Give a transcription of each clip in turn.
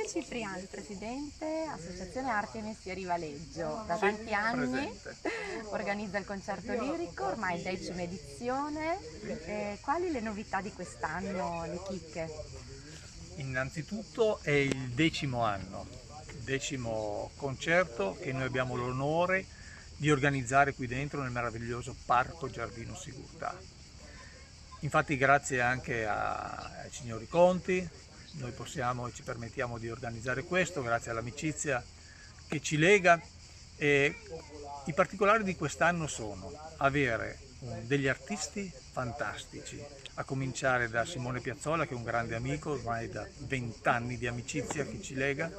Giulio Cipriani, presidente Associazione Arti e Mestieri Valeggio. Da tanti anni presente. organizza il concerto lirico, ormai 10ª edizione. Quali le novità di quest'anno, le chicche? Innanzitutto è il 10° anno, il 10° concerto che noi abbiamo l'onore di organizzare qui dentro nel meraviglioso Parco Giardino Sigurtà. Infatti grazie anche ai signori Conti noi possiamo e ci permettiamo di organizzare questo, grazie all'amicizia che ci lega. E i particolari di quest'anno sono avere degli artisti fantastici, a cominciare da Simone Piazzolla, che è un grande amico, ormai da 20 anni di amicizia che ci lega.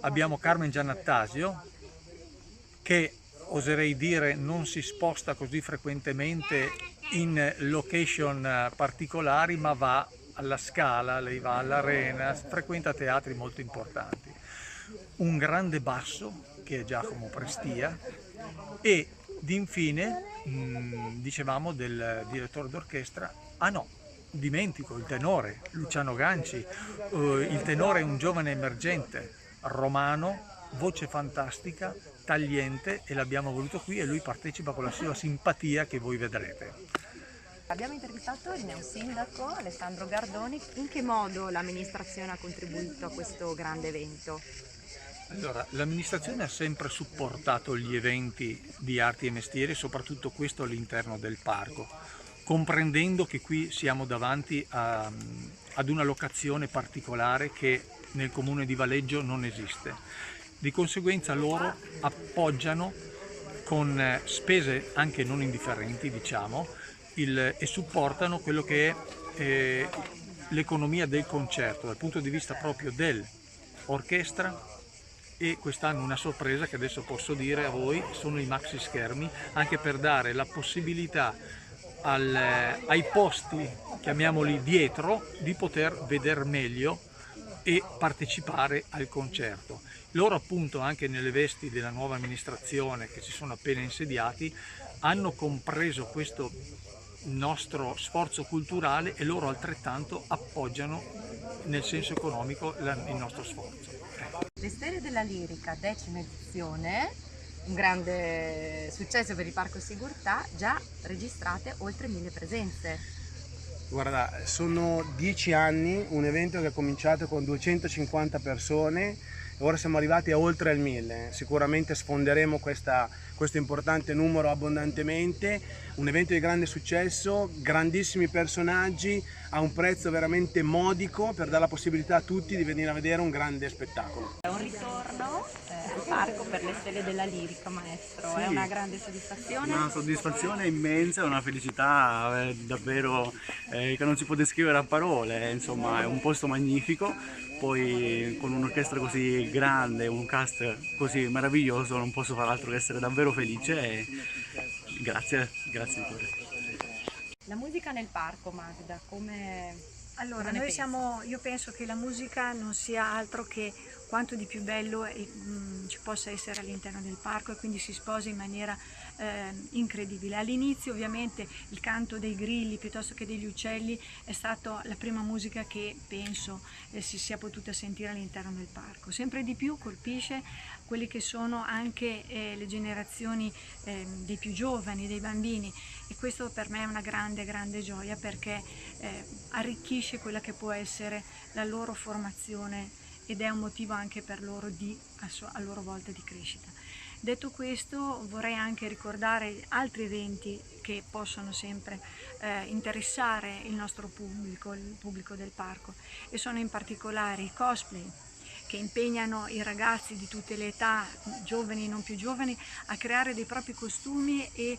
Abbiamo Carmen Giannattasio, che oserei dire non si sposta così frequentemente in location particolari, ma va alla Scala, lei va all'Arena, frequenta teatri molto importanti. Un grande basso, che è Giacomo Prestia, e infine dicevamo del direttore d'orchestra, dimentico il tenore, Luciano Ganci. Il tenore è un giovane emergente, romano, voce fantastica, tagliente, e l'abbiamo voluto qui e lui partecipa con la sua simpatia che voi vedrete. Abbiamo intervistato il neosindaco Alessandro Gardoni. In che modo l'amministrazione ha contribuito a questo grande evento? Allora, l'amministrazione ha sempre supportato gli eventi di arti e mestieri, soprattutto questo all'interno del parco, comprendendo che qui siamo davanti ad una locazione particolare che nel comune di Valeggio non esiste. Di conseguenza loro appoggiano con spese anche non indifferenti, diciamo, e supportano quello che è l'economia del concerto dal punto di vista proprio dell'orchestra. E quest'anno una sorpresa che adesso posso dire a voi sono i maxi schermi, anche per dare la possibilità ai posti, chiamiamoli dietro, di poter vedere meglio e partecipare al concerto. Loro appunto, anche nelle vesti della nuova amministrazione che si sono appena insediati, hanno compreso questo nostro sforzo culturale e loro altrettanto appoggiano nel senso economico il nostro sforzo. Le Stelle della Lirica, 10ª edizione, un grande successo per il Parco Sigurtà, già registrate oltre 1000 presenze. Guarda, sono 10 anni, un evento che è cominciato con 250 persone e ora siamo arrivati a oltre il 1000. Sicuramente sfonderemo questo importante numero abbondantemente. Un evento di grande successo, grandissimi personaggi a un prezzo veramente modico per dare la possibilità a tutti di venire a vedere un grande spettacolo. È un ritorno al parco per le Stelle della Lirica, maestro. Sì. È una grande soddisfazione? Una soddisfazione immensa, una felicità davvero che non si può descrivere a parole. Insomma, è un posto magnifico, poi con un'orchestra così grande, un cast così meraviglioso, non posso far altro che essere davvero felice e grazie di cuore. La musica nel parco, Magda, come... Allora, io penso che la musica non sia altro che quanto di più bello ci possa essere all'interno del parco, e quindi si sposa in maniera incredibile. All'inizio ovviamente il canto dei grilli piuttosto che degli uccelli è stata la prima musica che penso si sia potuta sentire all'interno del parco. Sempre di più colpisce quelli che sono anche le generazioni dei più giovani, dei bambini, e questo per me è una grande gioia, perché arricchisce quella che può essere la loro formazione ed è un motivo anche per loro a loro volta di crescita. Detto questo, vorrei anche ricordare altri eventi che possono sempre interessare il nostro pubblico, il pubblico del parco, e sono in particolare i cosplay, che impegnano i ragazzi di tutte le età, giovani e non più giovani, a creare dei propri costumi e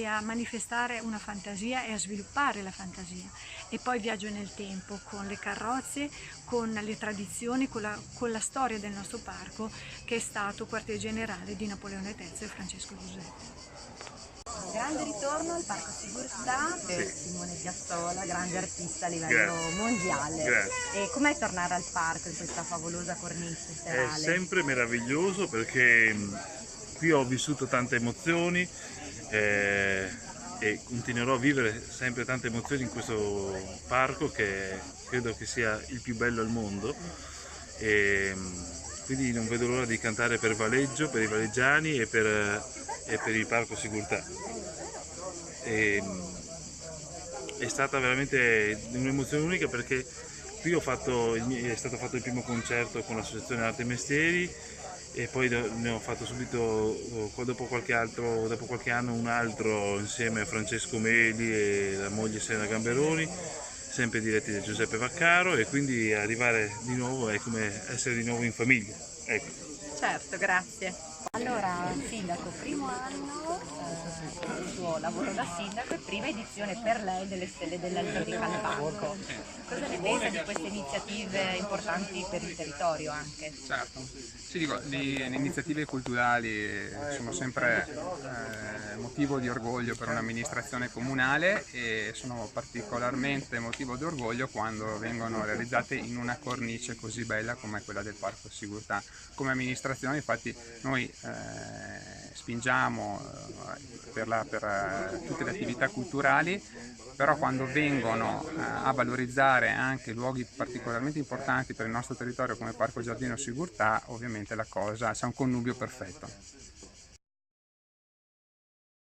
a manifestare una fantasia e a sviluppare la fantasia. E poi viaggio nel tempo con le carrozze, con le tradizioni, con la storia del nostro parco, che è stato quartier generale di Napoleone III e Francesco Giuseppe. Grande ritorno al Parco Sigurtà per Simone Piazzolla, grande artista a livello mondiale. Grazie. E com'è tornare al parco in questa favolosa cornice serale? È sempre meraviglioso, perché qui ho vissuto tante emozioni e continuerò a vivere sempre tante emozioni in questo parco, che credo che sia il più bello al mondo. e quindi non vedo l'ora di cantare per Valeggio, per i valeggiani e per il Parco Sigurtà. È stata veramente un'emozione unica, perché qui è stato fatto il primo concerto con l'associazione Arte e Mestieri, e poi ne ho fatto subito dopo qualche anno un altro insieme a Francesco Meli e la moglie Serena Gamberoni, sempre diretti da Giuseppe Vaccaro, e quindi arrivare di nuovo è come essere di nuovo in famiglia. Ecco. Certo, grazie. Allora, sindaco, primo anno del suo lavoro da sindaco e prima edizione per lei delle Stelle della Lirica al Parco. Cosa ne pensa di queste iniziative importanti per il territorio anche? Certo, sì, dico, le iniziative culturali sono sempre motivo di orgoglio per un'amministrazione comunale, e sono particolarmente motivo di orgoglio quando vengono realizzate in una cornice così bella come quella del Parco Sigurtà. Come amministrazione infatti noi spingiamo per tutte le attività culturali, però quando vengono a valorizzare anche luoghi particolarmente importanti per il nostro territorio come Parco Giardino Sigurtà, ovviamente la cosa c'è un connubio perfetto.